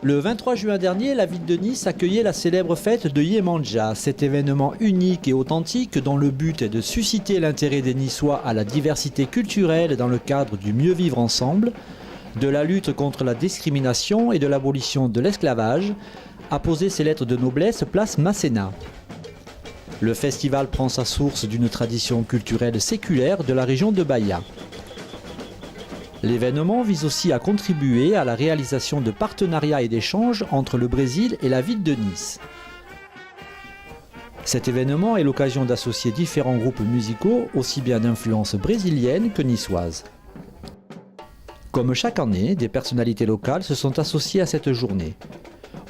Le 23 juin dernier, la ville de Nice accueillait la célèbre fête de Yemanja, cet événement unique et authentique dont le but est de susciter l'intérêt des Niçois à la diversité culturelle dans le cadre du mieux vivre ensemble, de la lutte contre la discrimination et de l'abolition de l'esclavage, a posé ses lettres de noblesse place Masséna. Le festival prend sa source d'une tradition culturelle séculaire de la région de Bahia. L'événement vise aussi à contribuer à la réalisation de partenariats et d'échanges entre le Brésil et la ville de Nice. Cet événement est l'occasion d'associer différents groupes musicaux, aussi bien d'influence brésilienne que niçoise. Comme chaque année, des personnalités locales se sont associées à cette journée.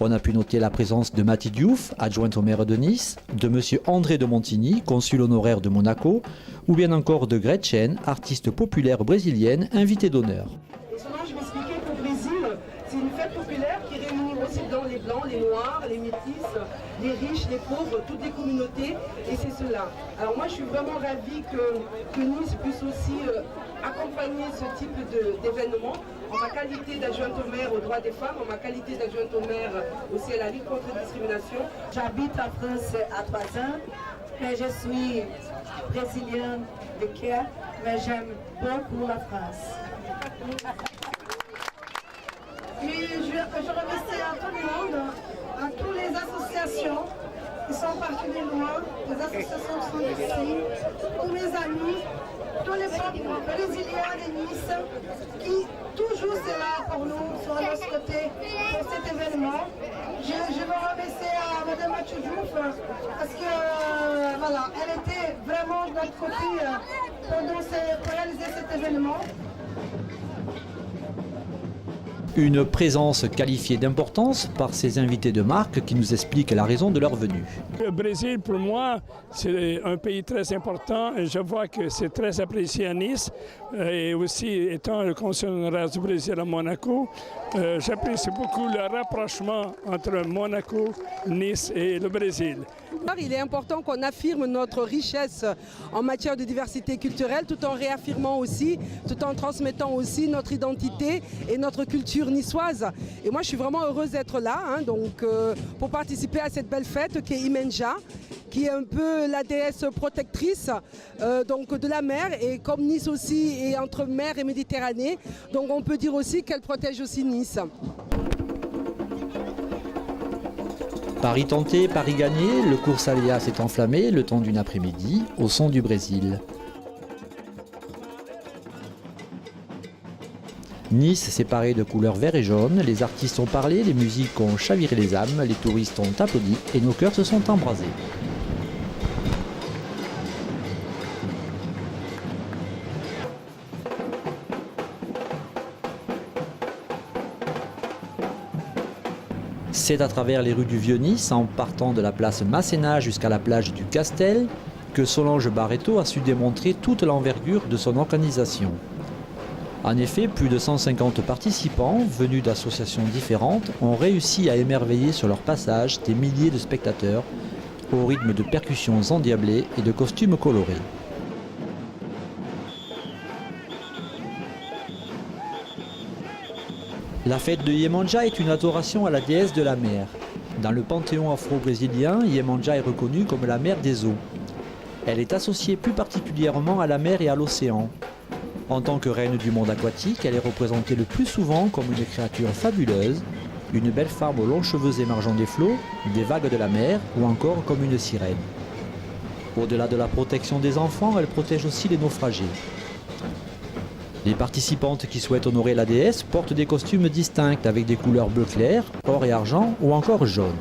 On a pu noter la présence de Mati Diouf, adjointe au maire de Nice, de M. André de Montigny, consul honoraire de Monaco, ou bien encore de Gretchen, artiste populaire brésilienne, invitée d'honneur. Et souvent, je m'expliquais qu'au Brésil, c'est une fête populaire qui réunit aussi dans les blancs, les noirs, les métis, les riches, les pauvres, toutes les communautés, et c'est cela. Alors moi, je suis vraiment ravie que Nice puisse aussi accompagner ce type d'événement. En ma qualité d'adjointe au maire aux droits des femmes, en ma qualité d'adjointe au maire aussi à la lutte contre la discrimination. J'habite en France à 3 ans, mais je suis brésilienne de cœur, mais j'aime beaucoup la France. Et je remercie à tout le monde, à toutes les associations qui sont parties de loin, les associations qui sont ici, tous mes amis, tous les peuples brésiliens de Nice qui toujours c'est là pour nous, sur notre côté, pour cet événement. Je veux remercier à Mme Mati Diouf parce que voilà, elle était vraiment de notre côté pour réaliser cet événement. Une présence qualifiée d'importance par ces invités de marque qui nous expliquent la raison de leur venue. Le Brésil, pour moi, c'est un pays très important et je vois que c'est très apprécié à Nice. Et aussi, étant le consul honoraire du Brésil à Monaco, j'apprécie beaucoup le rapprochement entre Monaco, Nice et le Brésil. Il est important qu'on affirme notre richesse en matière de diversité culturelle tout en réaffirmant aussi, tout en transmettant aussi notre identité et notre culture niçoise. Et moi je suis vraiment heureuse d'être là pour participer à cette belle fête qui est Yemanja, qui est un peu la déesse protectrice de la mer, et comme Nice aussi est entre mer et Méditerranée, donc on peut dire aussi qu'elle protège aussi Nice. Paris tenté, Paris gagné, le cours Saléa s'est enflammé le temps d'une après-midi au son du Brésil. Nice s'est paré de couleurs vert et jaune, les artistes ont parlé, les musiques ont chaviré les âmes, les touristes ont applaudi et nos cœurs se sont embrasés. C'est à travers les rues du Vieux-Nice, en partant de la place Masséna jusqu'à la plage du Castel, que Solange Barreto a su démontrer toute l'envergure de son organisation. En effet, plus de 150 participants, venus d'associations différentes, ont réussi à émerveiller sur leur passage des milliers de spectateurs, au rythme de percussions endiablées et de costumes colorés. La fête de Yemanja est une adoration à la déesse de la mer. Dans le panthéon afro-brésilien, Yemanja est reconnue comme la mère des eaux. Elle est associée plus particulièrement à la mer et à l'océan. En tant que reine du monde aquatique, elle est représentée le plus souvent comme une créature fabuleuse, une belle femme aux longs cheveux émergeant des flots, des vagues de la mer ou encore comme une sirène. Au-delà de la protection des enfants, elle protège aussi les naufragés. Les participantes qui souhaitent honorer la déesse portent des costumes distincts avec des couleurs bleu clair, or et argent ou encore jaune.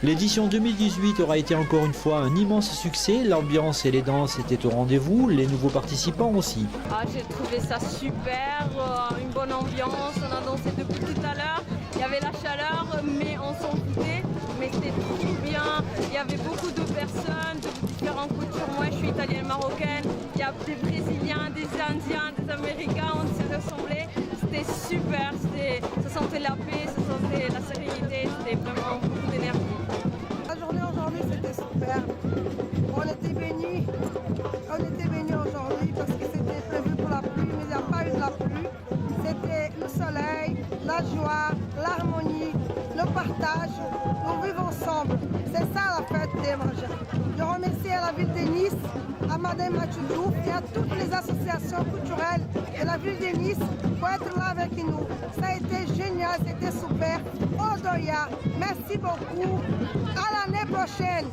L'édition 2018 aura été encore une fois un immense succès, l'ambiance et les danses étaient au rendez-vous, les nouveaux participants aussi. J'ai trouvé ça super, une bonne ambiance, on a dansé depuis tout à l'heure, il y avait la chaleur mais on s'en foutait, mais c'était trop bien, il y avait beaucoup de personnes de différentes cultures, moi je suis italienne marocaine, il y a des Brésiliens, des Indiens, des Américains, on s'est ressemblés, c'était super, ça sentait la paix, ça sentait la sérénité, c'était vraiment beaucoup d'énergie. La journée aujourd'hui c'était super. On était bénis aujourd'hui parce que c'était prévu pour la pluie, mais il n'y a pas eu de la pluie. C'était le soleil, la joie, l'harmonie, le partage. Nous vivons ensemble. C'est ça la fête d'Yemanja. Je remercie à la ville de Nice, à Madame Mathieu et à toutes les associations culturelles de la ville de Nice pour être là avec nous. Ça a été génial, c'était super. Odoya, merci beaucoup. À l'année prochaine.